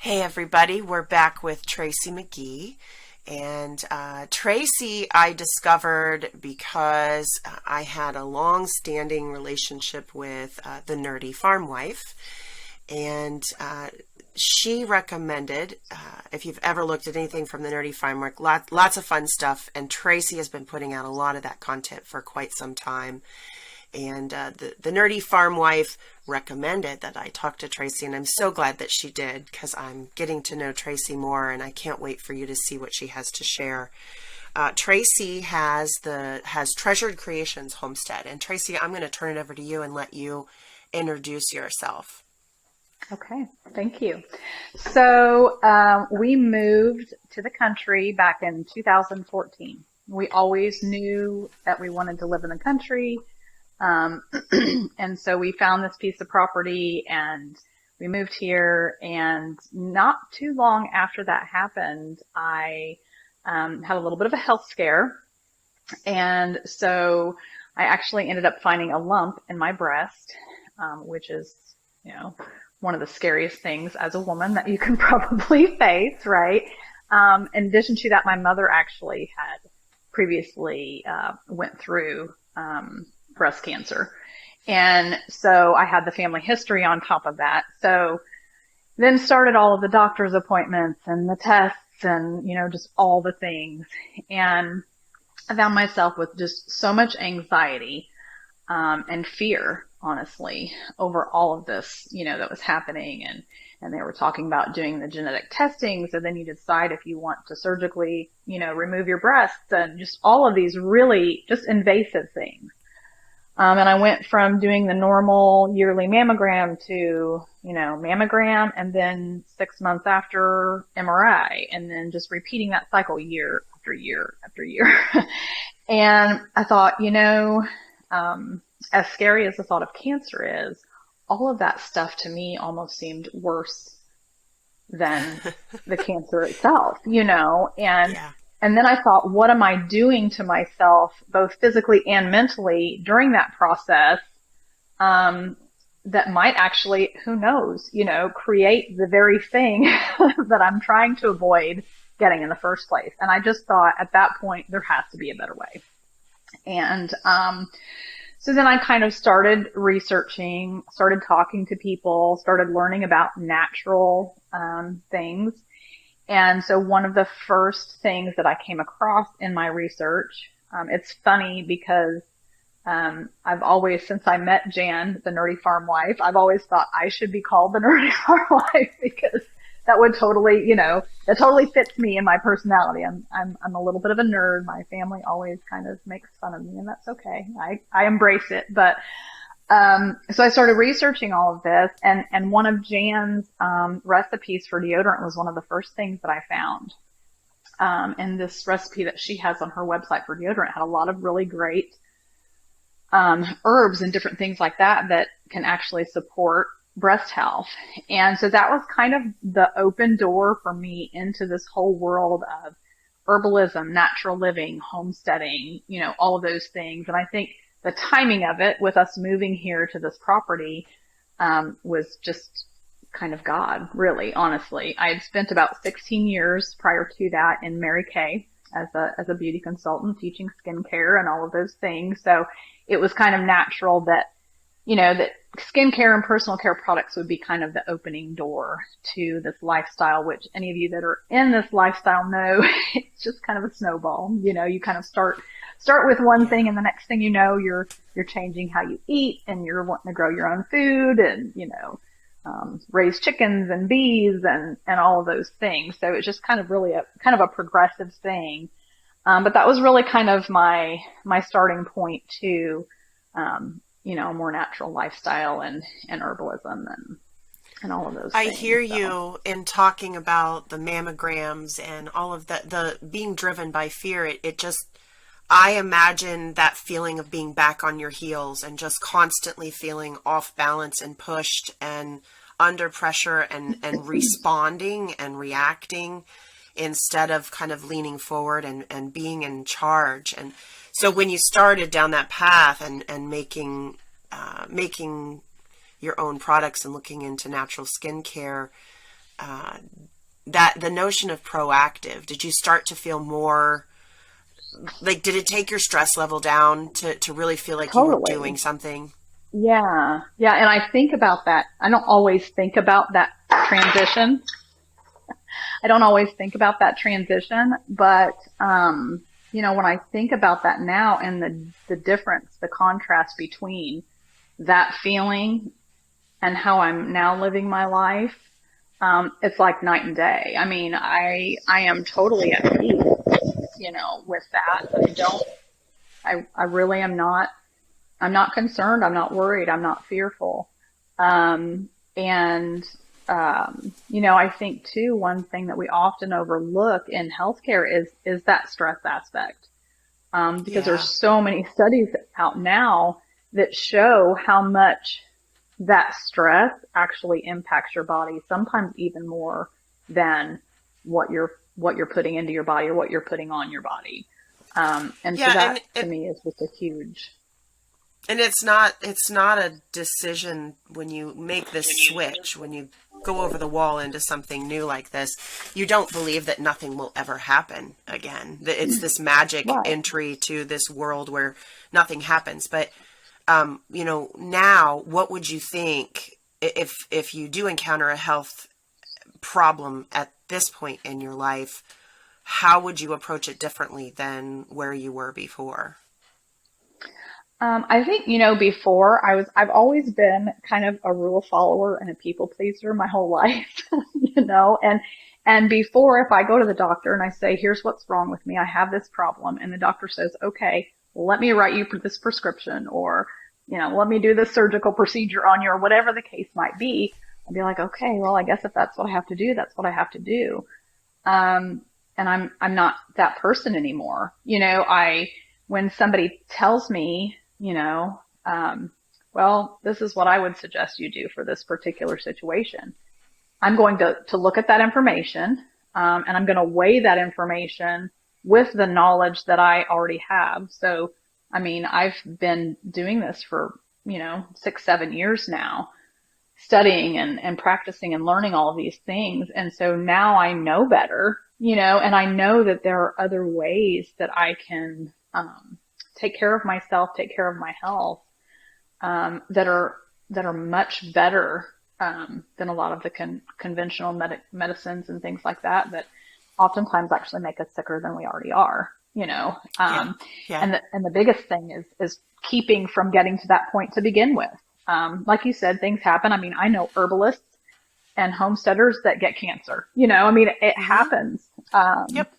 Hey everybody, we're back with Tracy McGee. And Tracy I discovered because I had a long-standing relationship with the Nerdy Farm Wife. And she recommended, if you've ever looked at anything from the Nerdy Farm Wife, lots of fun stuff. And Tracy has been putting out a lot of that content for quite some time. And the Nerdy Farm Wife recommended that I talk to Tracy, and I'm so glad that she did because I'm getting to know Tracy more, and I can't wait for you to see what she has to share. Tracy has Treasured Creations Homestead, and Tracy, I'm going to turn it over to you and let you introduce yourself. Okay, thank you. So we moved to the country back in 2014. We always knew that we wanted to live in the country. Um, and so we found this piece of property and we moved here. And not too long after that happened, I had a little bit of a health scare. And so I actually ended up finding a lump in my breast, which is, you know, one of the scariest things as a woman that you can probably face, right? In addition to that, my mother actually had previously went through breast cancer. And so I had the family history on top of that. So then started all of the doctor's appointments and the tests and, just all the things. And I found myself with just so much anxiety, and fear, honestly, over all of this, that was happening. And they were talking about doing the genetic testing. So then you decide if you want to surgically, remove your breasts and just all of these really just invasive things. And I went from doing the normal yearly mammogram to, mammogram and then 6 months after MRI and then just repeating that cycle year after year after year. And I thought, as scary as the thought of cancer is, all of that stuff to me almost seemed worse than the cancer itself, and Yeah. and then I thought, what am I doing to myself, both physically and mentally during that process, that might actually, who knows, create the very thing that I'm trying to avoid getting in the first place. And I just thought at that point, there has to be a better way. And, so then I kind of started researching, started talking to people, started learning about natural, things. And so one of the first things that I came across in my research, it's funny because I've always, since I met Jan, the Nerdy Farm Wife, I've always thought I should be called the Nerdy Farm Wife because that would totally, that totally fits me and my personality. I'm a little bit of a nerd. My family always kind of makes fun of me, and that's okay. I embrace it. But so I started researching all of this, and one of Jan's recipes for deodorant was one of the first things that I found. And this recipe that she has on her website for deodorant had a lot of really great herbs and different things like that that can actually support breast health. And so that was kind of the open door for me into this whole world of herbalism, natural living, homesteading, all of those things. And I think the timing of it with us moving here to this property, was just kind of God, really, honestly. I had spent about 16 years prior to that in Mary Kay as a beauty consultant teaching skincare and all of those things. So it was kind of natural that, that skincare and personal care products would be kind of the opening door to this lifestyle, which any of you that are in this lifestyle know it's just kind of a snowball. You kind of start with one thing, and the next thing you know, you're changing how you eat, and you're wanting to grow your own food, and raise chickens and bees and all of those things. So it's just kind of really a progressive thing. But that was really kind of my starting point to, a more natural lifestyle and herbalism and all of those I things. hear So. you in talking about the mammograms and all of that, the being driven by fear. It just, I imagine that feeling of being back on your heels and just constantly feeling off balance and pushed and under pressure and responding and reacting instead of kind of leaning forward and being in charge. And so when you started down that path and making your own products and looking into natural skincare, uh, that the notion of proactive, did you start to feel more like, did it take your stress level down to really feel like you were doing Totally. something? Yeah. Yeah. And I think about that. I don't always think about that transition. I don't always think about that transition, but, when I think about that now and the difference, the contrast between that feeling and how I'm now living my life, it's like night and day. I mean, I am totally at peace, with that. I really am not, I'm not concerned. I'm not worried. I'm not fearful. And, I think too, one thing that we often overlook in healthcare is that stress aspect. Because there's Yeah. so many studies out now that show how much that stress actually impacts your body, sometimes even more than what you're putting into your body or what you're putting on your body. And so Yeah, that to me is just a huge, and it's not a decision when you make this switch, when you go over the wall into something new like this. You don't believe that nothing will ever happen again. That it's this magic right. entry to this world where nothing happens. But now what would you think if you do encounter a health problem at this point in your life? How would you approach it differently than where you were before? I think, before I've always been kind of a rule follower and a people pleaser my whole life, and before if I go to the doctor and I say, here's what's wrong with me, I have this problem, and the doctor says, okay, let me write you this prescription, or, let me do this surgical procedure on you, or whatever the case might be, I'd be like, okay, well, I guess if that's what I have to do, that's what I have to do. Um, and I'm not that person anymore. When somebody tells me, well, this is what I would suggest you do for this particular situation. I'm going to look at that information, and I'm going to weigh that information with the knowledge that I already have. So, I mean, I've been doing this for, 6, 7 years now, studying and practicing and learning all of these things. And so now I know better, and I know that there are other ways that I can, take care of myself, take care of my health, that are much better, than a lot of the conventional medicines and things like that, that oftentimes actually make us sicker than we already are, Yeah. Yeah. and the biggest thing is keeping from getting to that point to begin with. Like you said, things happen. I mean, I know herbalists and homesteaders that get cancer, I mean, it Mm-hmm. happens. Yep.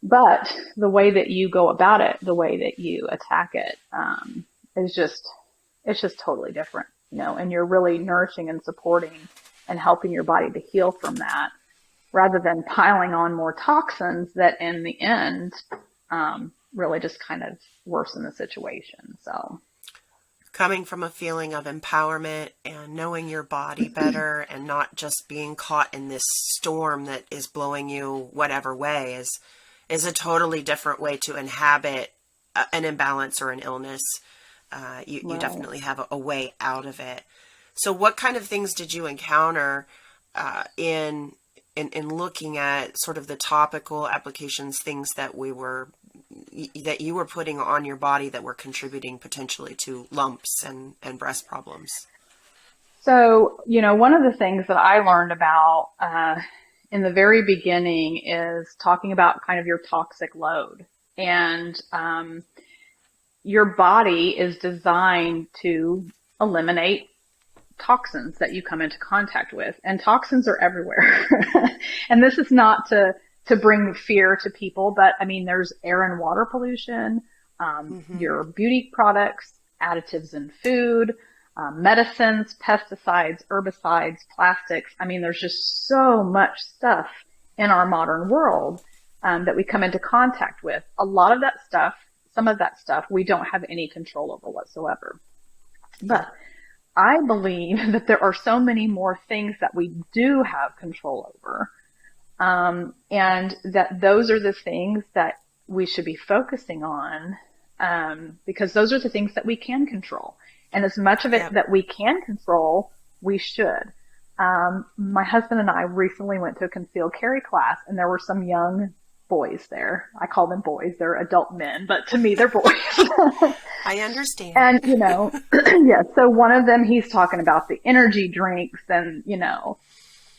But the way that you go about it, the way that you attack it, is it's just totally different, and you're really nourishing and supporting and helping your body to heal from that rather than piling on more toxins that in the end, really just kind of worsen the situation. So, Coming from a feeling of empowerment and knowing your body better and not just being caught in this storm that is blowing you whatever way is a totally different way to inhabit an imbalance or an illness. You right. definitely have a way out of it. So, what kind of things did you encounter in looking at sort of the topical applications, things that you were putting on your body that were contributing potentially to lumps and breast problems? So, one of the things that I learned about, in the very beginning is talking about kind of your toxic load. And, your body is designed to eliminate toxins that you come into contact with, and toxins are everywhere. And this is not to bring fear to people, but I mean, there's air and water pollution, Mm-hmm. your beauty products, additives in food, medicines, pesticides, herbicides, plastics. I mean, there's just so much stuff in our modern world, that we come into contact with. A lot of that stuff, some of that stuff, we don't have any control over whatsoever. Yeah. But I believe that there are so many more things that we do have control over, and that those are the things that we should be focusing on, because those are the things that we can control. And as much of it Yep. that we can control, we should. My husband and I recently went to a concealed carry class, and there were some young boys there. I call them boys. They're adult men, but to me, they're boys. I understand. And, yeah, so one of them, he's talking about the energy drinks and,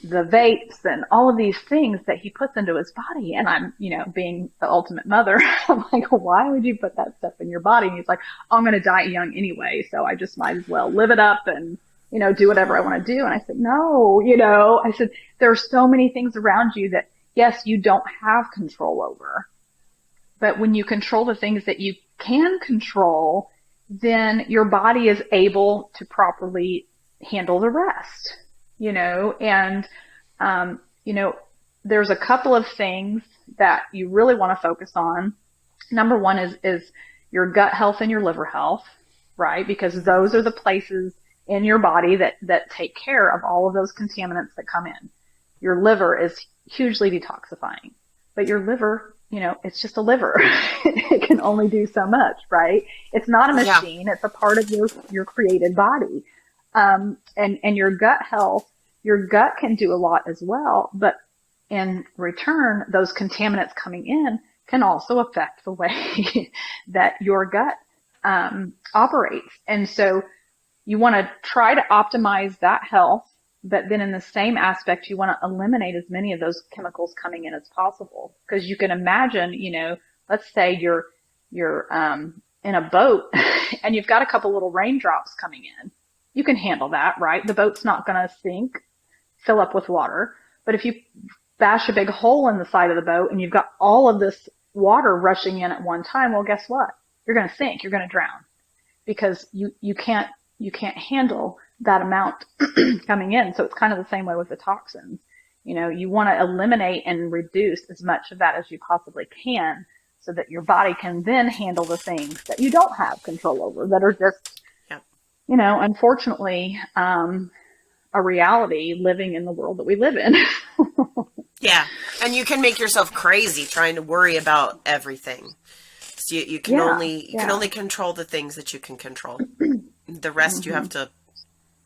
the vapes and all of these things that he puts into his body. And I'm, being the ultimate mother, I'm like, why would you put that stuff in your body? And he's like, oh, I'm going to die young anyway. So I just might as well live it up and, do whatever I want to do. And I said, no, I said, there are so many things around you that, yes, you don't have control over. But when you control the things that you can control, then your body is able to properly handle the rest, and, there's a couple of things that you really want to focus on. Number one is your gut health and your liver health, right? Because those are the places in your body that take care of all of those contaminants that come in. Your liver is hugely detoxifying, but your liver, it's just a liver. It can only do so much, right? It's not a machine. Yeah. It's a part of your created body. And your gut health, your gut can do a lot as well, but in return, those contaminants coming in can also affect the way that your gut, operates. And so you want to try to optimize that health, but then in the same aspect, you want to eliminate as many of those chemicals coming in as possible. Because you can imagine, let's say you're in a boat and you've got a couple little raindrops coming in. You can handle that, right? The boat's not going to sink, fill up with water. But if you bash a big hole in the side of the boat and you've got all of this water rushing in at one time, well, guess what? You're going to sink. You're going to drown because you can't handle that amount coming in. So it's kind of the same way with the toxins. You want to eliminate and reduce as much of that as you possibly can so that your body can then handle the things that you don't have control over that are just, unfortunately, a reality living in the world that we live in. Yeah. And you can make yourself crazy trying to worry about everything. So you can only control the things that you can control. The rest you have to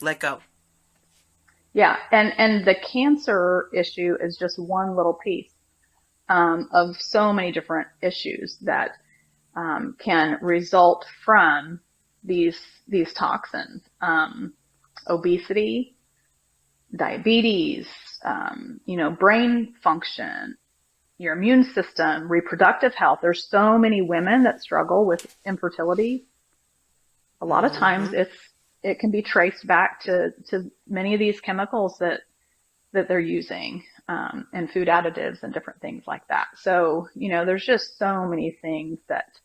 let go. Yeah. And the cancer issue is just one little piece, of so many different issues that, can result from these toxins. Obesity, diabetes, brain function, your immune system, reproductive health. There's so many women that struggle with infertility. A lot of times it can be traced back to many of these chemicals that they're using, and food additives and different things like that. So, there's just so many things that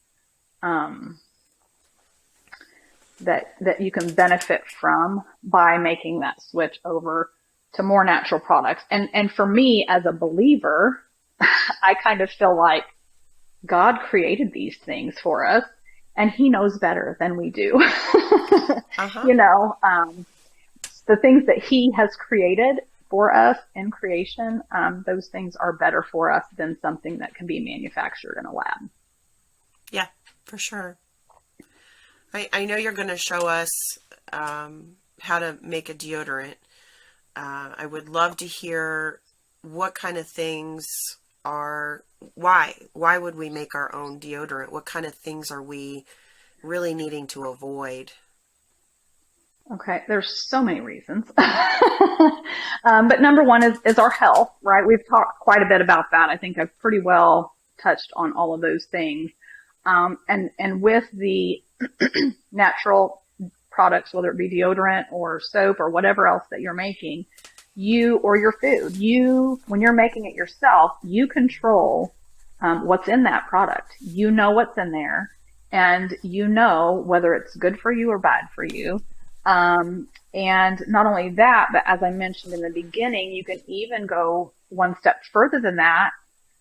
you can benefit from by making that switch over to more natural products. And for me as a believer, I kind of feel like God created these things for us and he knows better than we do. The things that he has created for us in creation, those things are better for us than something that can be manufactured in a lab. Yeah, for sure. I know you're going to show us how to make a deodorant. I would love to hear what kind of things why would we make our own deodorant? What kind of things are we really needing to avoid? Okay, there's so many reasons. But number one is our health, right? We've talked quite a bit about that. I think I've pretty well touched on all of those things. And with the natural products, whether it be deodorant or soap or whatever else that you're making, or your food, when you're making it yourself, you control what's in that product. You know what's in there, and you know whether it's good for you or bad for you. And not only that, but as I mentioned in the beginning, you can even go one step further than that,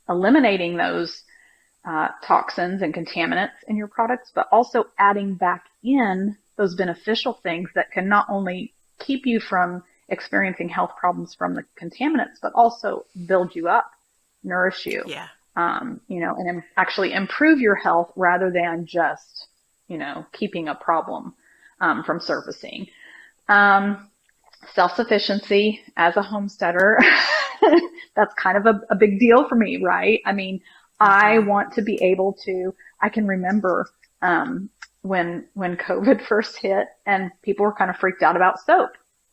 eliminating those toxins and contaminants in your products, but also adding back in those beneficial things that can not only keep you from experiencing health problems from the contaminants, but also build you up, nourish you, and actually improve your health rather than just, keeping a problem from surfacing. self-sufficiency as a homesteader. That's kind of a big deal for me, right? I mean, I Hmm. want to be able to, I can remember, when COVID first hit and people were kind of freaked out about soap.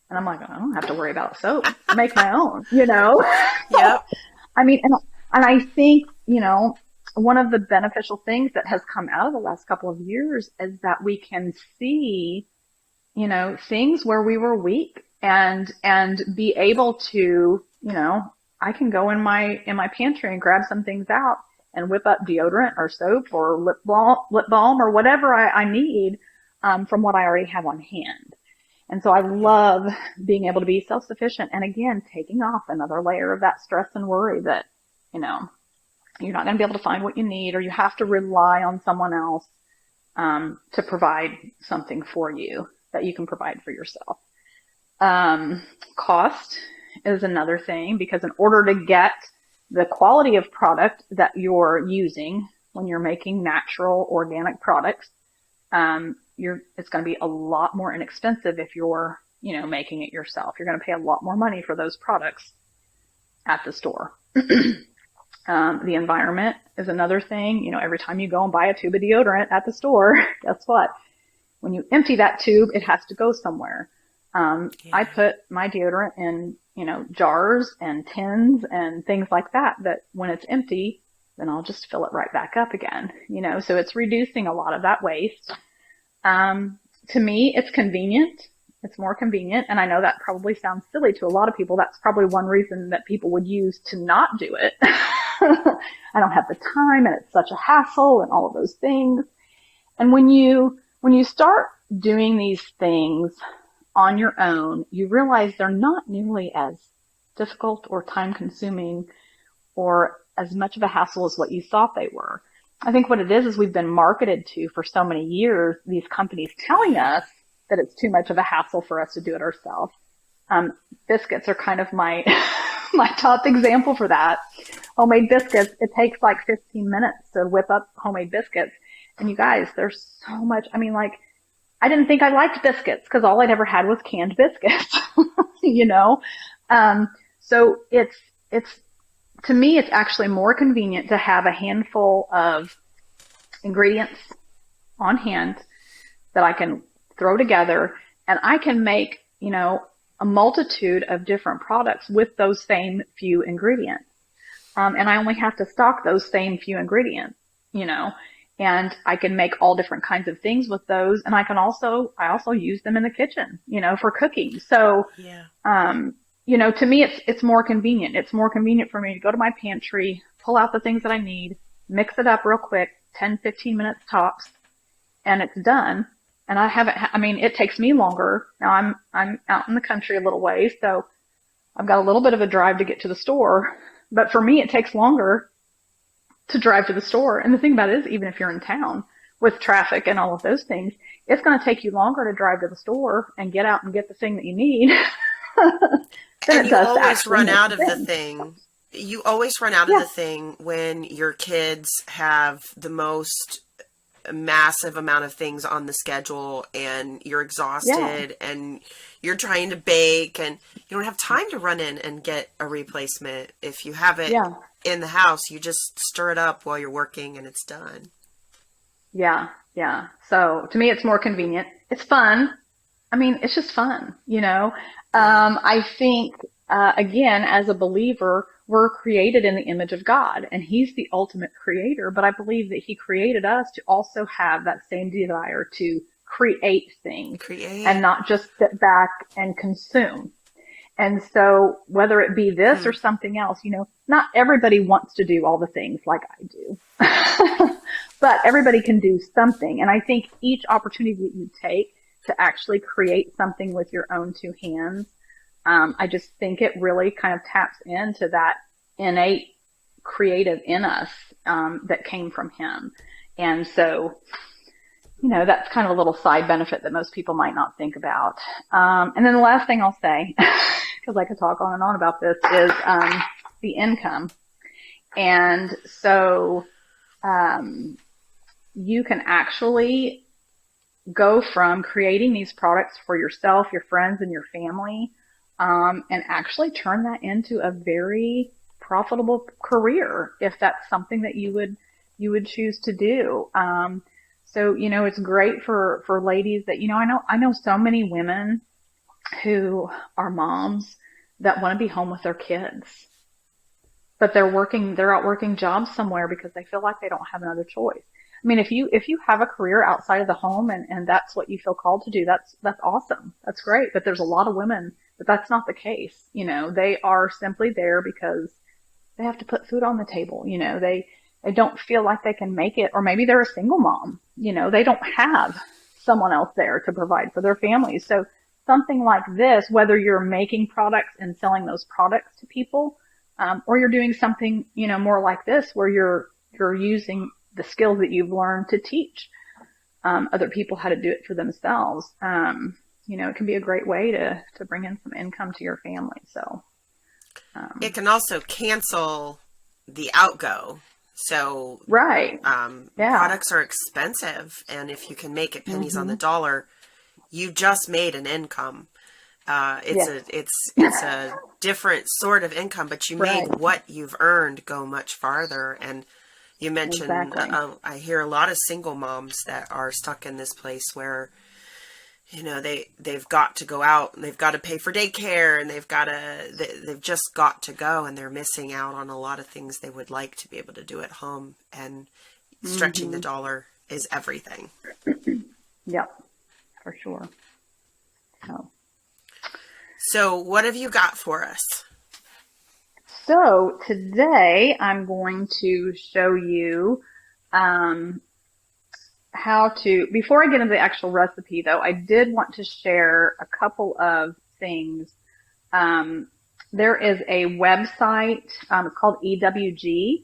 And I'm like, I don't have to worry about soap. I make my own, you know? Yep. I mean, and I think, one of the beneficial things that has come out of the last couple of years is that we can see, things where we were weak and be able to, I can go in my pantry and grab some things out and whip up deodorant or soap or lip balm or whatever I need, from what I already have on hand. And so I Yeah. love being able to be self-sufficient and again, taking off another layer of that stress and worry that, you know, you're not going to be able to find what you need or you have to rely on someone else, to provide something for you that you can provide for yourself. Um, Cost is another thing because in order to get the quality of product that you're using when you're making natural organic products, it's going to be a lot more inexpensive if you're, making it yourself. You're going to pay a lot more money for those products at the store. The environment is another thing. Every time you go and buy a tube of deodorant at the store, guess what? When you empty that tube, it has to go somewhere. I Yeah. put my deodorant in, jars and tins and things like that, that when it's empty, then I'll just fill it right back up again, so it's reducing a lot of that waste. To me, it's convenient. It's more convenient. And I know that probably sounds silly to a lot of people. That's probably one reason that people would use to not do it. I don't have the time and it's such a hassle and all of those things. And when you start doing these things on your own, you realize they're not nearly as difficult or time consuming or as much of a hassle as what you thought they were. I think what it is we've been marketed to for so many years, these companies telling Yeah. us that it's too much of a hassle for us to do it ourselves. Biscuits are kind of my my top example for that. Homemade biscuits, it takes like 15 minutes to whip up homemade biscuits. And you guys, there's so much. I mean, like, I didn't think I liked biscuits because all I'd ever had was canned biscuits, you know? Um, so it's, to me, it's actually more convenient to have a handful of ingredients on hand that I can throw together and I can make, a multitude of different products with those same few ingredients. And I only have to stock those same few ingredients, you know, and I can make all different kinds of things with those. And I also use them in the kitchen, for cooking. So, Yeah. to me, it's more convenient. It's more convenient for me to go to my pantry, pull out the things that I need, mix it up real quick, 10, 15 minutes tops, and it's done. And I mean, it takes me longer. Now I'm out in the country a little ways, so I've got a little bit of a drive to get to the store. But for me, it takes longer to drive to the store. And the thing about it is, even if you're in town with traffic and all of those things, it's going to take you longer to drive to the store and get out and get the thing that you need than And it you does to always actually run make out the of the thing. thing. You always run out of Yeah, the thing when your kids have the most massive amount of things on the schedule and you're yeah, exhausted and you're trying to bake and you don't have time to run in and get a replacement. If you have it yeah, in the house, you just stir it up while you're working and it's done. yeah, yeah. So to me, it's more convenient. It's fun. I mean, it's just fun, you know? Yeah. I think, again, as a believer, we're created in the image of God and he's the ultimate creator, but I believe that he created us to also have that same desire to create things and Create. not just sit back and consume. And so whether it be this Hmm. or something else, not everybody wants to do all the things like I do, but everybody can do something. And I think each opportunity that you take to actually create something with your own two hands, I just think it really kind of taps into that innate creative in us, that came from him. And so, that's kind of a little side benefit that most people might not think about. And then the last thing I'll say, because I could talk on and on about this, is, the income. And so, um, you can actually go from creating these products for yourself, your friends, and your family. and actually turn that into a very profitable career if that's something that you would choose to do. So, it's great for ladies that, I know so many women who are moms that want to be home with their kids, but they're out working jobs somewhere because they feel like they don't have another choice. I mean, if you have a career outside of the home and that's what you feel called to do, that's awesome. That's great. But there's a lot of women that that's not the case. They are simply there because they have to put food on the table. They don't feel like they can make it, or maybe they're a single mom. They don't have someone else there to provide for their families. So something like this, whether you're making products and selling those products to people, or you're doing something, more like this, where you're using the skills that you've learned to teach other people how to do it for themselves. It can be a great way to bring in some income to your family. So It can also cancel the outgo. So right, yeah, products are expensive, and if you can make it pennies on the hmm dollar, you just made an income. It's yes, a it's a different sort of income, but you right, made what you've earned go much farther. And you mentioned, exactly. I hear a lot of single moms that are stuck in this place where, they've got to go out and they've got to pay for daycare and they've just got to go, and they're missing out on a lot of things they would like to be able to do at home. And stretching the hmm dollar is everything. Yep, for sure. So, So what have you got for us? so today I'm going to show you um, how to, before I get into the actual recipe though, I did want to share a couple of things. Um, there is a website, it's called EWG,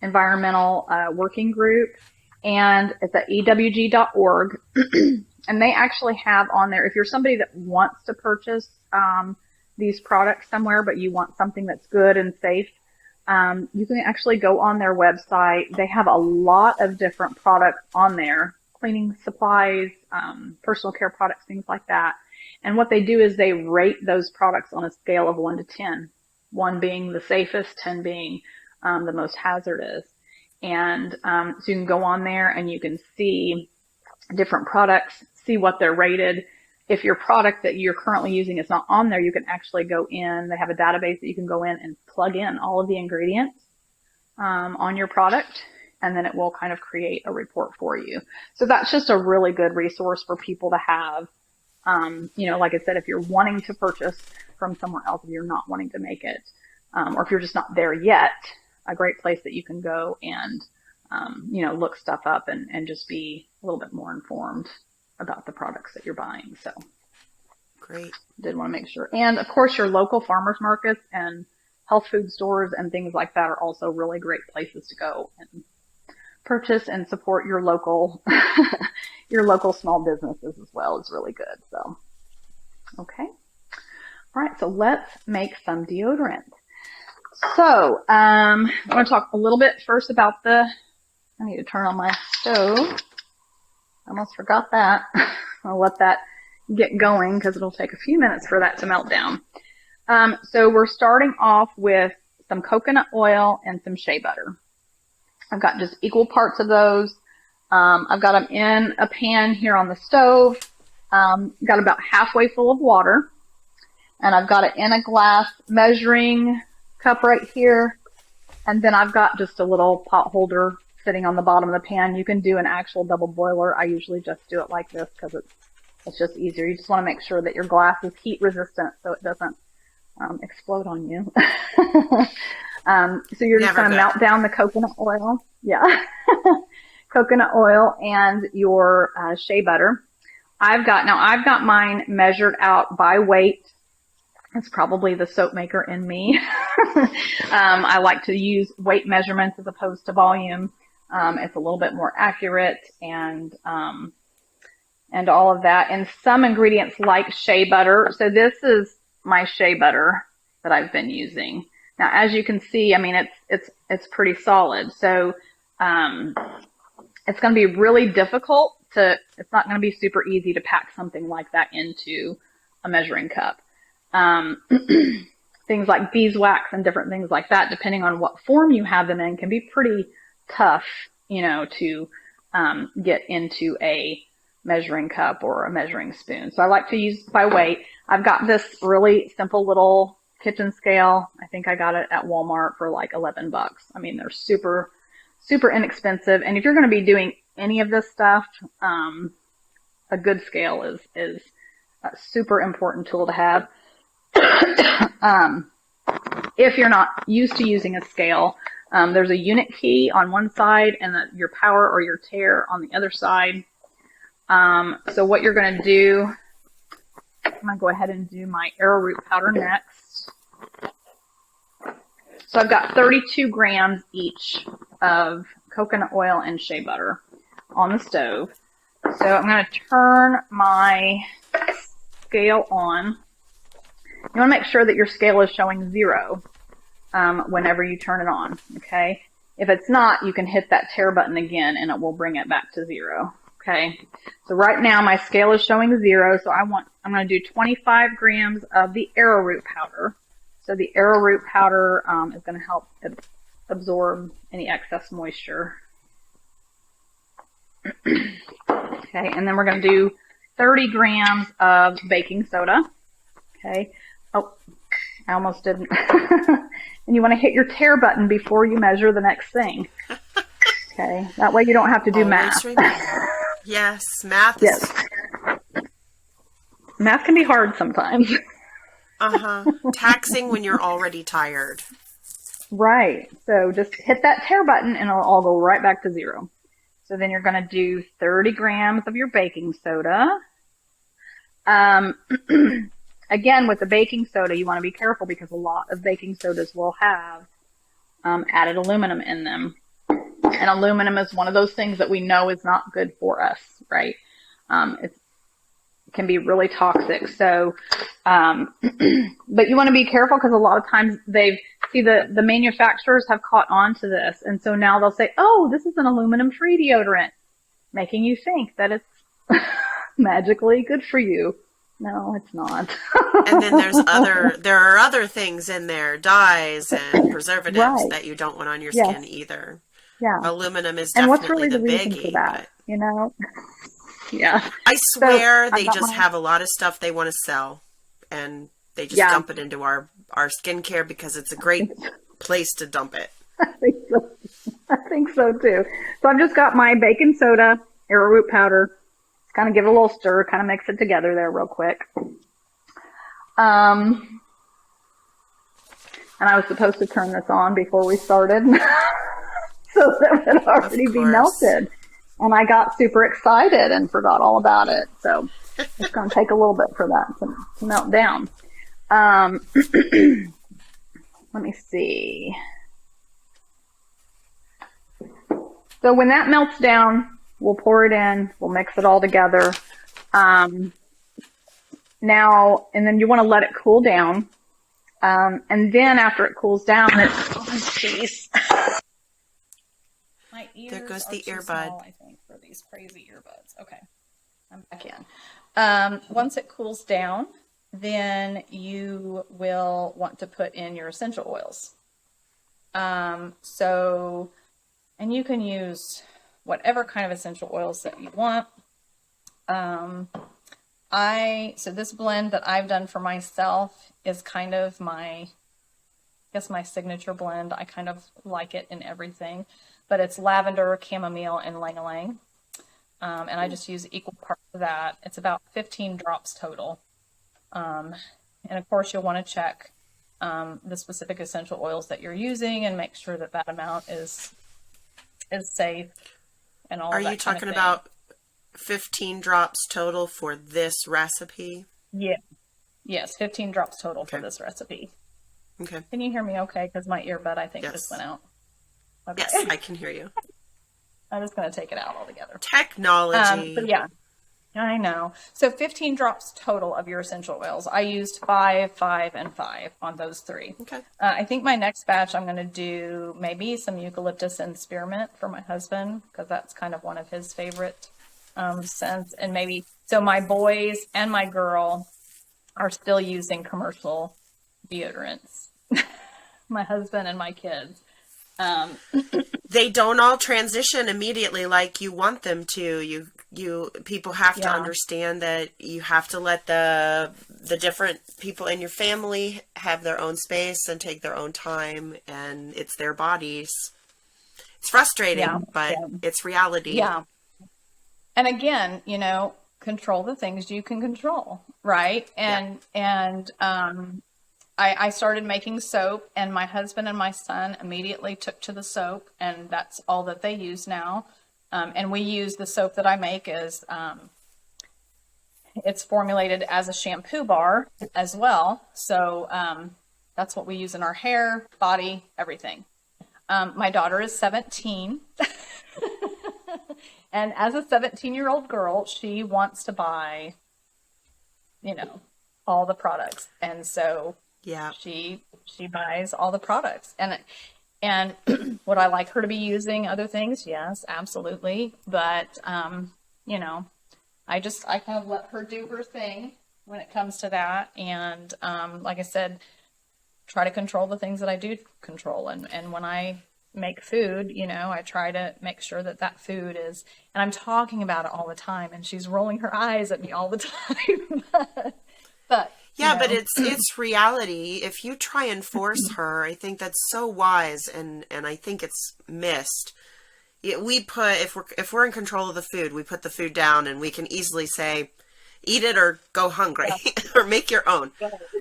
Environmental Working Group, and it's at ewg.org. And they actually have on there, if you're somebody that wants to purchase these products somewhere, but you want something that's good and safe, you can actually go on their website. They have a lot of different products on there, cleaning supplies, personal care products, things like that. And what they do is they rate those products on a scale of 1 to 10, 1 being the safest, 10 being the most hazardous. And so you can go on there and you can see different products, see what they're rated. If your product that you're currently using is not on there, you can actually go in. They have a database that you can go in and plug in all of the ingredients on your product, and then it will kind of create a report for you. So that's just a really good resource for people to have. Like I said, if you're wanting to purchase from somewhere else, if you're not wanting to make it, or if you're just not there yet, a great place that you can go and look stuff up and just be a little bit more informed about the products that you're buying. So Great. did want to make sure. And of course, your local farmers markets and health food stores and things like that are also really great places to go and purchase and support your local, your local small businesses as well is really good. So, okay. All right. So let's make some deodorant. So, I want to talk a little bit first about I need to turn on my stove. I almost forgot that. I'll let that get going because it'll take a few minutes for that to melt down. So we're starting off with some coconut oil and some shea butter. I've got just equal parts of those. I've got them in a pan here on the stove. Got about halfway full of water. And I've got it in a glass measuring cup right here. And then I've got just a little pot holder sitting on the bottom of the pan. You can do an actual double boiler. I usually just do it like this because it's just easier. You just want to make sure that your glass is heat resistant so it doesn't explode on you. So you're just Never going to good. melt down the coconut oil. Yeah. Coconut oil and your shea butter. I've got mine measured out by weight. It's probably the soap maker in me. I like to use weight measurements as opposed to volume. It's a little bit more accurate and all of that. And some ingredients like shea butter. So this is my shea butter that I've been using. Now, as you can see, I mean, it's pretty solid. So, it's going to be really difficult it's not going to be super easy to pack something like that into a measuring cup. Um, things like beeswax and different things like that, depending on what form you have them in, can be pretty tough, to get into a measuring cup or a measuring spoon. So I like to use by weight. I've got this really simple little kitchen scale. I think I got it at Walmart for like $11. I mean, they're super, super inexpensive. And if you're going to be doing any of this stuff, a good scale is a super important tool to have. If you're not used to using a scale, there's a unit key on one side and your power or your tare on the other side. So what you're going to do, I'm going to go ahead and do my arrowroot powder next. So I've got 32 grams each of coconut oil and shea butter on the stove. So I'm going to turn my scale on. You want to make sure that your scale is showing 0 whenever you turn it on, okay? If it's not, you can hit that tare button again and it will bring it back to 0, okay? So right now my scale is showing 0, so I'm going to do 25 grams of the arrowroot powder. So the arrowroot powder is going to help absorb any excess moisture. Okay, and then we're going to do 30 grams of baking soda. Okay. Oh, I almost didn't. And you want to hit your tare button before you measure the next thing. Okay. That way you don't have to do math. Yes, math is... Yes. Math can be hard sometimes. Taxing when you're already tired. Right. So just hit that tare button and it'll all go right back to 0. So then you're going to do 30 grams of your baking soda. Again, with the baking soda, you want to be careful because a lot of baking sodas will have added aluminum in them. And aluminum is one of those things that we know is not good for us, right? It can be really toxic. So, but you want to be careful because a lot of times the manufacturers have caught on to this. And so now they'll say, oh, this is an aluminum-free deodorant, making you think that it's magically good for you. No, it's not. And then there are other things in there, dyes and preservatives that you don't want on your skin either. Yeah. Aluminum is and definitely what's really the the reason biggie. for that, Yeah. I swear So they just have a lot of stuff they want to sell, and they just dump it into our skincare because it's a great place to dump it. I think so too. So I've just got my baking soda, arrowroot powder. Kind of give it a little stir, kind of mix it together there real quick. And I was supposed to turn this on before we started so that it would already be melted. And I got super excited and forgot all about it. So it's going to take a little bit for that to melt down. Let me see. So when that melts down, we'll pour it in. We'll mix it all together. Now, and then you want to let it cool down. And then after it cools down, my ears there goes the are too earbud. small, I think, for these crazy earbuds. Okay, I'm back in. Once it cools down, then you will want to put in your essential oils. And you can use whatever kind of essential oils that you want. So this blend that I've done for myself is kind of my signature blend. I kind of like it in everything, but it's lavender, chamomile, and ylang-ylang. And I just use equal parts of that. It's about 15 drops total. And of course you'll want to check, the specific essential oils that you're using and make sure that that amount is safe. And all Are that you talking about 15 drops total for this recipe? Yeah. Yes, 15 drops total for this recipe. Okay. Can you hear me okay? Because my earbud, I think, just went out. Okay. Yes, I can hear you. I'm just going to take it out altogether. Technology. But yeah, I know. So 15 drops total of your essential oils. I used 5, 5, and 5 on those 3. Okay. I think my next batch I'm going to do maybe some eucalyptus and spearmint for my husband because that's kind of one of his favorite scents. And maybe, so my boys and my girl are still using commercial deodorants. My husband and my kids. Um, They don't all transition immediately like you want them to. You people have to yeah, understand that you have to let the different people in your family have their own space and take their own time, and it's their bodies. It's yeah, frustrating, but yeah, it's reality. yeah. And again, control the things you can control, right? Yeah. I started making soap, and my husband and my son immediately took to the soap, and that's all that they use now. And we use the soap that I make as it's formulated as a shampoo bar as well. So that's what we use in our hair, body, everything. My daughter is 17. And as a 17-year-old girl, she wants to buy, you know, all the products. And so Yeah. she buys all the products. And would I like her to be using other things? Yes, absolutely. But you know, I kind of let her do her thing when it comes to that. And like I said, try to control the things that I do control. And when I make food, I try to make sure that that food is, and I'm talking about it all the time, and she's rolling her eyes at me all the time. but, you Yeah, but know, it's reality. If you try and force her, I think that's so wise, and I think it's missed. We put if we're in control of the food, we put the food down, and we can easily say, eat it or go hungry yeah, or make your own.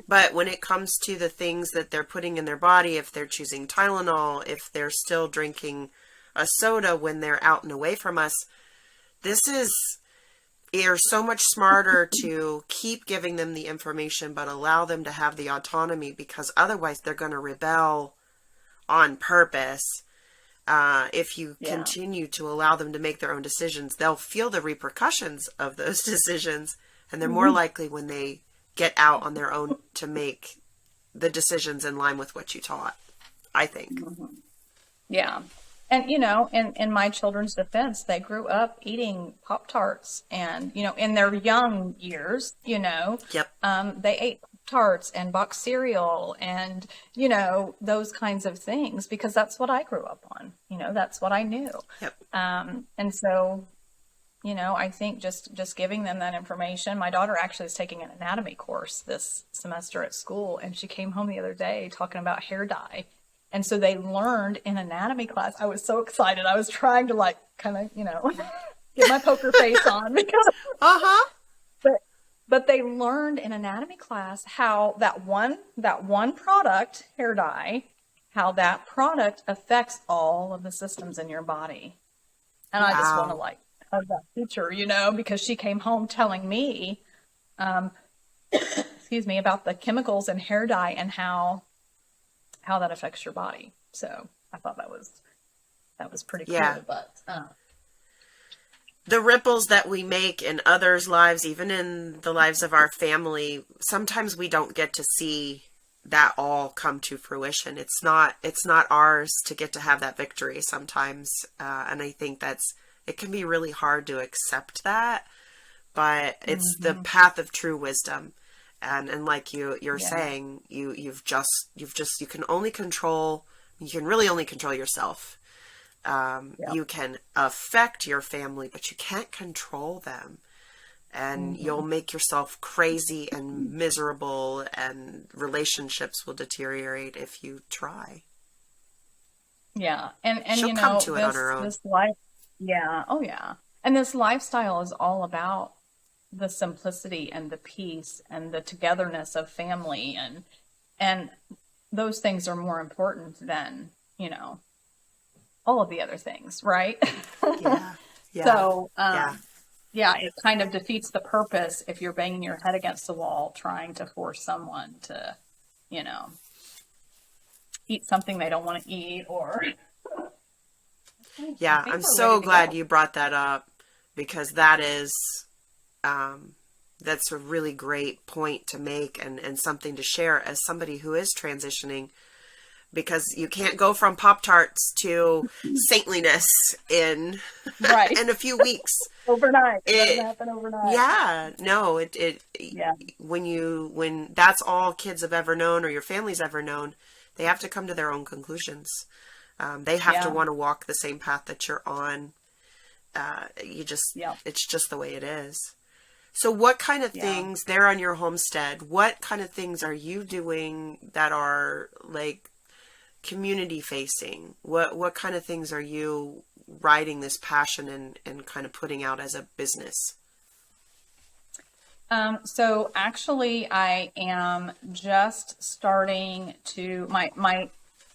But when it comes to the things that they're putting in their body, if they're choosing Tylenol, if they're still drinking a soda when they're out and away from us, this is you're so much smarter to keep giving them the information, but allow them to have the autonomy, because otherwise they're going to rebel on purpose. If you yeah, continue to allow them to make their own decisions, they'll feel the repercussions of those decisions, and they're more likely when they get out on their own to make the decisions in line with what you taught, I think. yeah. And, in my children's defense, they grew up eating Pop Tarts and, in their young years, Yep. they ate Pop Tarts and boxed cereal and, those kinds of things because that's what I grew up on. That's what I knew. Yep. And so, I think just giving them that information. My daughter actually is taking an anatomy course this semester at school, and she came home the other day talking about hair dye. And so they learned in anatomy class. I was so excited. I was trying to kind of, get my poker face on because, Uh-huh. but, but they learned in anatomy class how that one product, hair dye, how that product affects all of the systems in your body. And I just want to Wow. hug that teacher, because she came home telling me, um, excuse me, about the chemicals in hair dye and how that affects your body. So I thought that was pretty Yeah. cool. But The ripples that we make in others' lives, even in the lives of our family, sometimes we don't get to see that all come to fruition. It's not ours to get to have that victory sometimes, and I think it can be really hard to accept that, but it's the hmm path of true wisdom. And like you're yeah, saying, you can only control, you can really only control yourself. yeah, You can affect your family, but you can't control them. And you'll hmm make yourself crazy and miserable, and relationships will deteriorate if you try. yeah, and She'll come to it on her own. this life, yeah, oh yeah, and this lifestyle is all about the simplicity and the peace and the togetherness of family and those things are more important than all of the other things, right? Yeah. Yeah. So, Yeah. yeah, it kind of defeats the purpose if you're banging your head against the wall trying to force someone to, you know, eat something they don't want to eat or I Yeah. think I'm we're ready so to glad go. you brought that up, because um, that's a really great point to make, and something to share as somebody who is transitioning. because you can't go from Pop-Tarts to saintliness in Right. in a few weeks. Overnight. It doesn't It happen overnight. Yeah, no, Yeah. when that's all kids have ever known or your family's ever known, they have to come to their own conclusions. They have to Yeah. want to walk the same path that you're on. Yeah. It's just the way it is. So what kind of Yeah. things there on your homestead, what kind of things are you doing that are like community facing? What kind of things are you riding this passion and kind of putting out as a business? So actually I am just starting to, my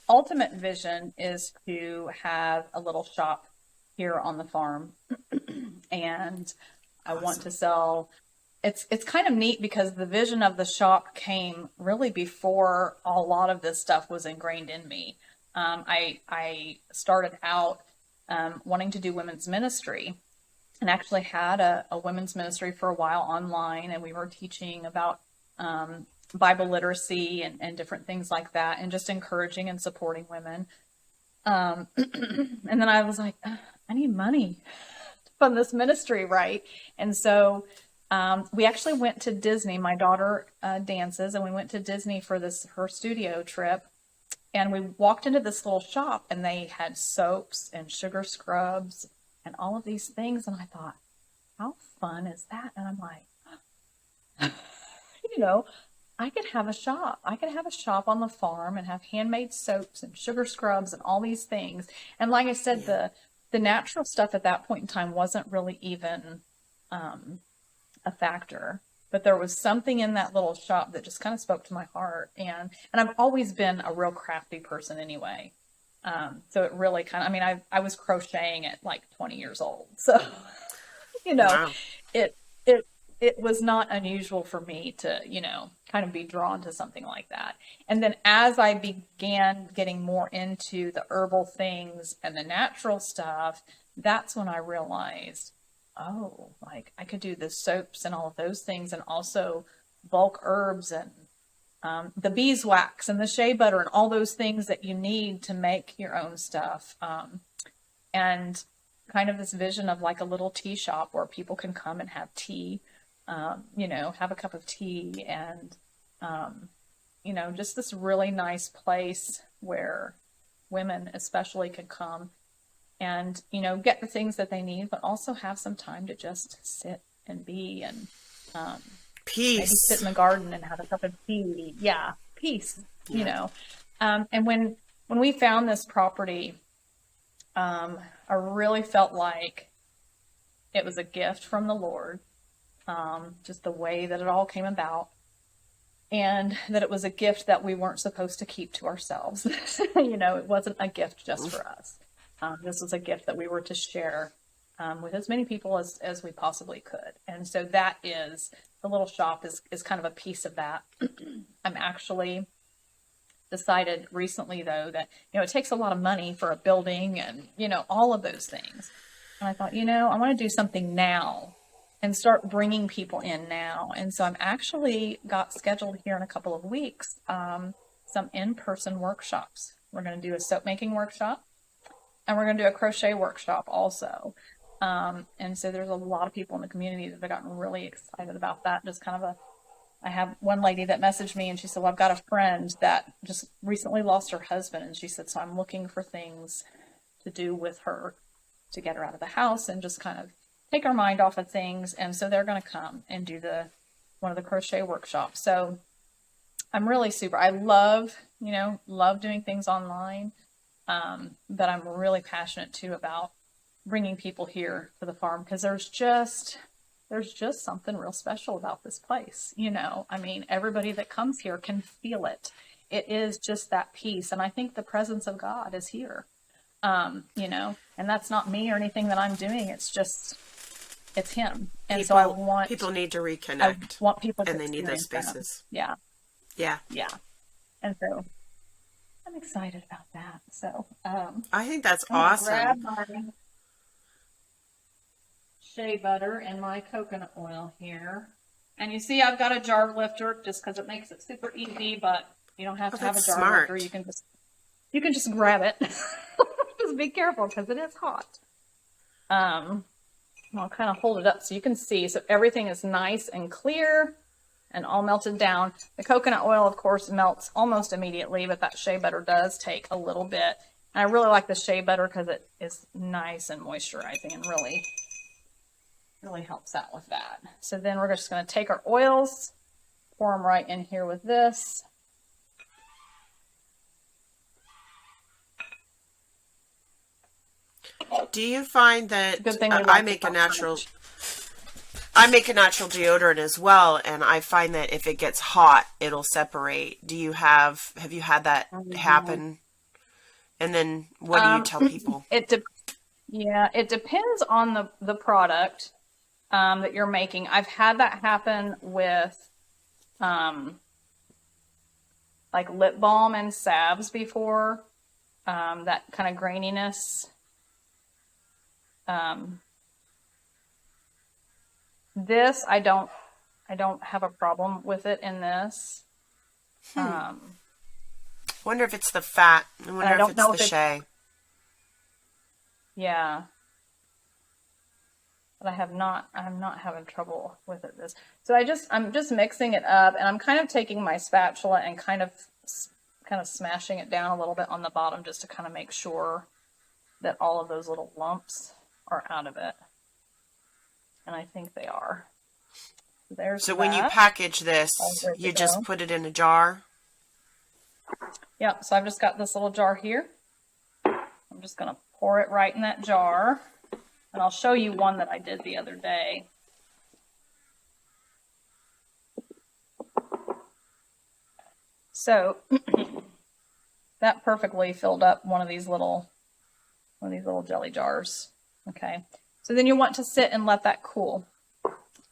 ultimate vision is to have a little shop here on the farm. And I want to Awesome. sell. It's kind of neat because the vision of the shop came really before a lot of this stuff was ingrained in me. I started out wanting to do women's ministry, and actually had a women's ministry for a while online, and we were teaching about Bible literacy and different things like that, and just encouraging and supporting women. And then I was like, I need money from this ministry, right? And so we actually went to Disney. My daughter dances, and we went to Disney for her studio trip. And we walked into this little shop, and they had soaps and sugar scrubs and all of these things. And I thought, how fun is that? And I'm like, you know, I could have a shop. I could have a shop on the farm and have handmade soaps and sugar scrubs and all these things. And like I said, Yeah. the natural stuff at that point in time wasn't really even a factor. But there was something in that little shop that just kind of spoke to my heart. And I've always been a real crafty person anyway. So it really kind of, I mean, I was crocheting at like 20 years old. So, you know, Wow. it, it, it was not unusual for me to, kind of be drawn to something like that. And then as I began getting more into the herbal things and the natural stuff, that's when I realized, oh, like I could do the soaps and all of those things, and also bulk herbs and the beeswax and the shea butter and all those things that you need to make your own stuff. And kind of this vision of like a little tea shop where people can come and have tea, have a cup of tea, and, just this really nice place where women especially could come and, get the things that they need, but also have some time to just sit and be, and maybe sit Peace. in the garden and have a cup of tea. Yeah, peace, Yeah. And when we found this property, I really felt like it was a gift from the Lord, just the way that it all came about, and that it was a gift that we weren't supposed to keep to ourselves. It wasn't a gift just for us. This was a gift that we were to share with as many people as we possibly could. And so that is, the little shop is kind of a piece of that. I'm actually decided recently, though, that, it takes a lot of money for a building and, all of those things. And I thought, I want to do something now and start bringing people in now. And so I'm actually got scheduled here in a couple of weeks, some in-person workshops. We're going to do a soap making workshop, and we're going to do a crochet workshop also. And so there's a lot of people in the community that have gotten really excited about that. Just kind of I have one lady that messaged me, and she said, well, I've got a friend that just recently lost her husband. And she said, so I'm looking for things to do with her to get her out of the house and just kind of take her mind off of things. And so they're going to come and do one of the crochet workshops. So I'm really I love doing things online. But I'm really passionate too about bringing people here to the farm, because there's just something real special about this place. I mean, everybody that comes here can feel it. It is just that peace. And I think the presence of God is here. And that's not me or anything that I'm doing. It's him. And so People need to I reconnect, want people to and they need those experience that. spaces. Yeah. Yeah. Yeah. And so I'm excited about that. So, I think that's I'm going to awesome. grab my shea butter and my coconut oil here. And you see I've got a jar lifter just because it makes it super easy, but you don't have Oh, to have a that's jar lifter. smart. You can just you can just grab it. Just be careful because it is hot. I'll kind of hold it up so you can see. So everything is nice and clear and all melted down. The coconut oil, of course, melts almost immediately, but that shea butter does take a little bit. And I really like the shea butter because it is nice and moisturizing and really helps out with that. So then we're just going to take our oils, pour them right in here with this. Do you find that Good thing I make a natural deodorant as well, and I find that if it gets hot, it'll separate. Have you had that happen? And then what do you tell people? Yeah, it depends on the product that you're making. I've had that happen with like lip balm and salves before. That kind of graininess. This I don't have a problem with it in this. Wonder if it's the fat. I wonder if it's the shea. Yeah. But I'm not having trouble with it. So I'm just mixing it up, and I'm kind of taking my spatula and kind of smashing it down a little bit on the bottom just to kind of make sure that all of those little lumps are out of it. And I think they are. So when you package this, you just put it in a jar? Yep, so I've just got this little jar here. I'm just going to pour it right in that jar. And I'll show you one that I did the other day. So that perfectly filled up one of these little jelly jars. Okay. So then you want to sit and let that cool.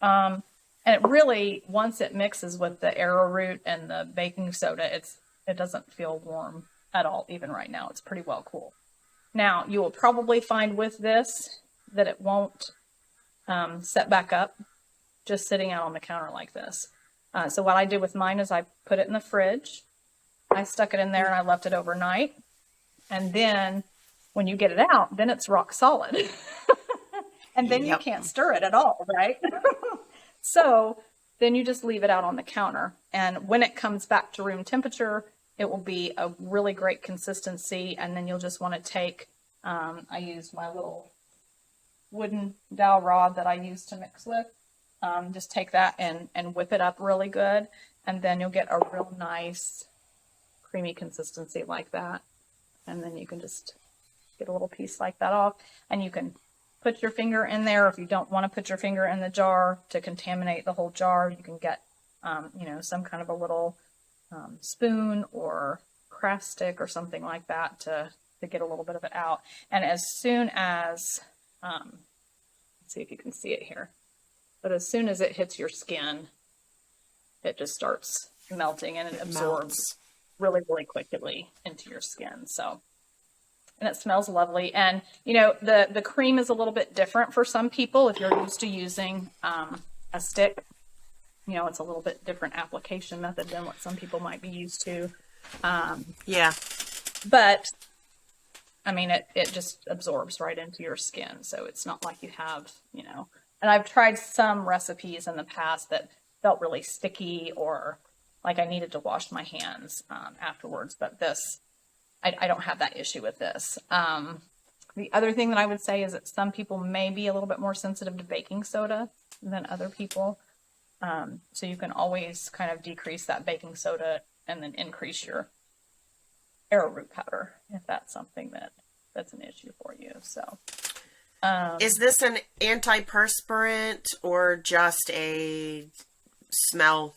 And it really, once it mixes with the arrowroot and the baking soda, it doesn't feel warm at all, even right now. It's pretty well cool. Now, you will probably find with this that it won't set back up just sitting out on the counter like this. So what I did with mine is I put it in the fridge. I stuck it in there and I left it overnight. And then when you get it out, then it's rock solid. And then you can't stir it at all, right? So then you just leave it out on the counter. And when it comes back to room temperature, it will be a really great consistency. And then you'll just want to take, I used my little wooden dowel rod that I use to mix with. Just take that and whip it up really good. And then you'll get a real nice creamy consistency like that. And then you can just get a little piece like that off. And you can put your finger in there. If you don't want to put your finger in the jar to contaminate the whole jar, you can get, some kind of a little spoon or craft stick or something like that to get a little bit of it out. And as soon as, let's see if you can see it here, but as soon as it hits your skin, it just starts melting and it absorbs really, really quickly into your skin. So, and it smells lovely. And, the cream is a little bit different for some people. If you're used to using a stick, it's a little bit different application method than what some people might be used to. Yeah. But, it just absorbs right into your skin. So it's not like you have, and I've tried some recipes in the past that felt really sticky or like I needed to wash my hands afterwards. But this, I don't have that issue with this. The other thing that I would say is that some people may be a little bit more sensitive to baking soda than other people. So you can always kind of decrease that baking soda and then increase your arrowroot powder if that's something that's an issue for you. So, is this an antiperspirant or just a smell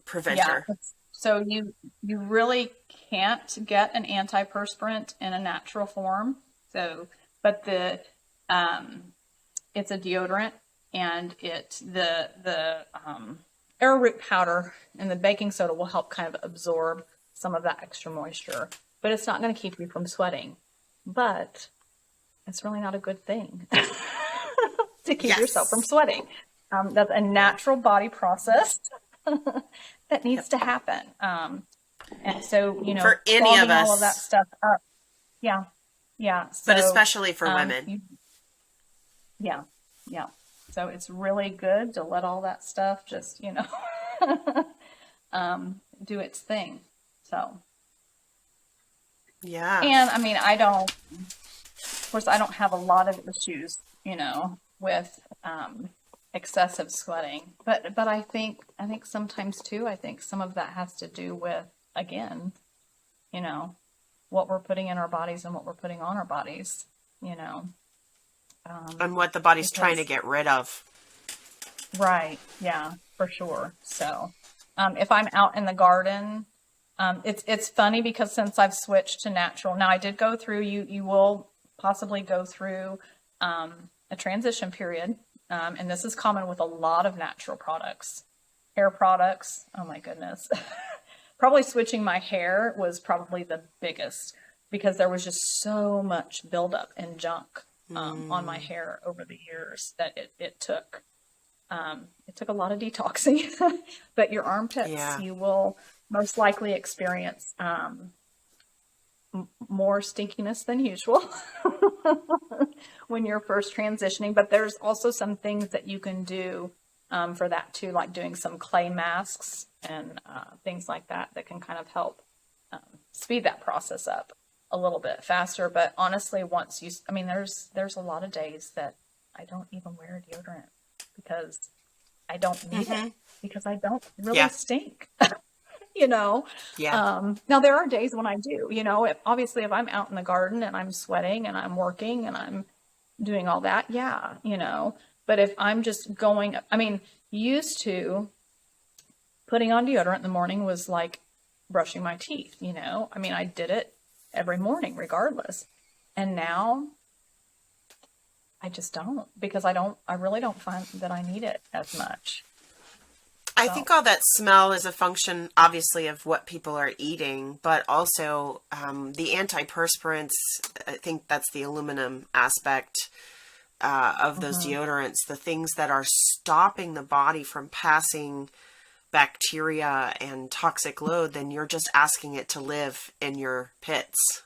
preventer? Yeah. So you really can't get an antiperspirant in a natural form. So, but it's a deodorant, and the arrowroot powder and the baking soda will help kind of absorb some of that extra moisture. But it's not going to keep you from sweating. But it's really not a good thing to keep yourself from sweating. That's a natural body process that needs to happen. And so, For any of clogging all of that us, stuff up. Yeah. Yeah. but So, especially for women. you, yeah. Yeah. So it's really good to let all that stuff just, do its thing. So, Yeah. and I mean, of course, I don't have a lot of issues, with excessive sweating. But I think sometimes too, I think some of that has to do with, again, you know, what we're putting in our bodies and what we're putting on our bodies, you know, um, And what the body's trying to because get rid of. right, yeah, for sure. So, if I'm out in the garden, it's funny because since I've switched to natural, now I did go through, you will possibly go through a transition period, and this is common with a lot of natural products, hair products. Oh my goodness, probably switching my hair was probably the biggest because there was just so much buildup and junk on my hair over the years that it took. It took a lot of detoxing, but your armpits, Yeah. you will most likely experience more stinkiness than usual when you're first transitioning. But there's also some things that you can do for that too, like doing some clay masks and things like that that can kind of help speed that process up a little bit faster. But honestly, I mean, there's a lot of days that I don't even wear deodorant because I don't need it Mm-hmm. because I don't really Yeah. stink. you know. Yeah. Now there are days when I do, if I'm out in the garden and I'm sweating and I'm working and I'm doing all that, yeah, but if I'm just going, I mean, used to putting on deodorant in the morning was like brushing my teeth, I mean, I did it every morning regardless. And now I just don't because I really don't find that I need it as much. I So, think all that smell is a function, obviously, of what people are eating, but also the antiperspirants. I think that's the aluminum aspect of those mhm. deodorants, the things that are stopping the body from passing bacteria and toxic load, then you're just asking it to live in your pits.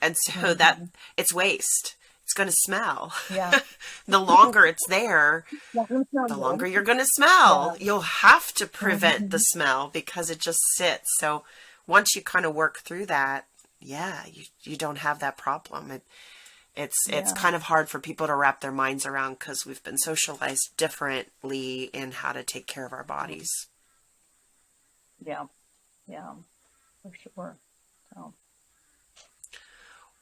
And so that Mhm. it's waste. It's going to smell. Yeah. The longer it's there, That doesn't smell the longer good. you're going to smell. Yeah. You'll have to prevent the Mhm. smell because it just sits. So once you kind of work through that, yeah, you don't have that problem. It's Yeah. kind of hard for people to wrap their minds around because we've been socialized differently in how to take care of our bodies. Yeah. Yeah. For sure. So,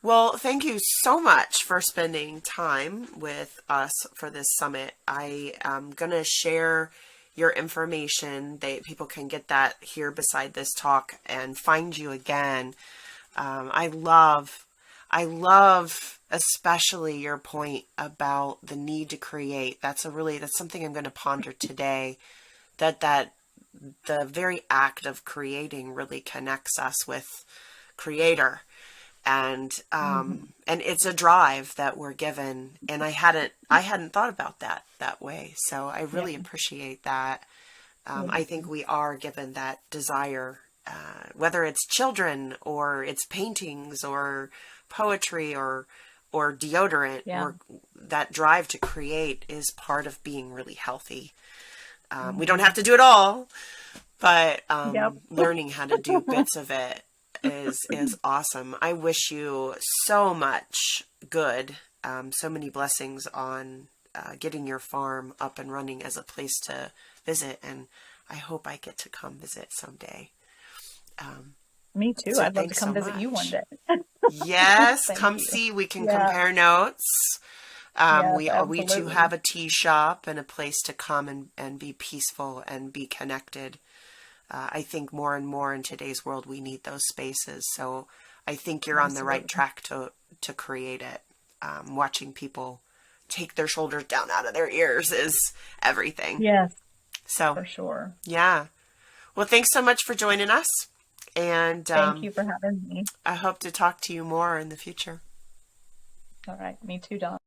Well, thank you so much for spending time with us for this summit. I am going to share your information. People can get that here beside this talk and find you again. I love especially your point about the need to create. That's something I'm going to ponder today. That the very act of creating really connects us with Creator, mhm. and it's a drive that we're given, and I hadn't thought about that way, so I Yeah. really appreciate that. I think Mhm. we are given that desire, whether it's children or it's paintings or poetry or deodorant, Yeah. or that drive to create is part of being really healthy. We don't Mhm. have to do it all, but Yep. learning how to do bits of it is awesome. I wish you so much good, so many blessings on getting your farm up and running as a place to visit, and I hope I get to come visit someday. Um, Me too. so I'd love to thanks come so visit you one much. day. Yes, Thank come you. see. We can Yeah. compare notes. Yes, We too absolutely. have a tea shop and a place to come and be peaceful and be connected. I think more and more in today's world we need those spaces. So I think you're on the right Absolutely. track to create it. Watching people take their shoulders down out of their ears is everything. Yes, So for sure. yeah. Well, thanks so much for joining us, and Thank you for having me. I hope to talk to you more in the future. All right. Me too, Don.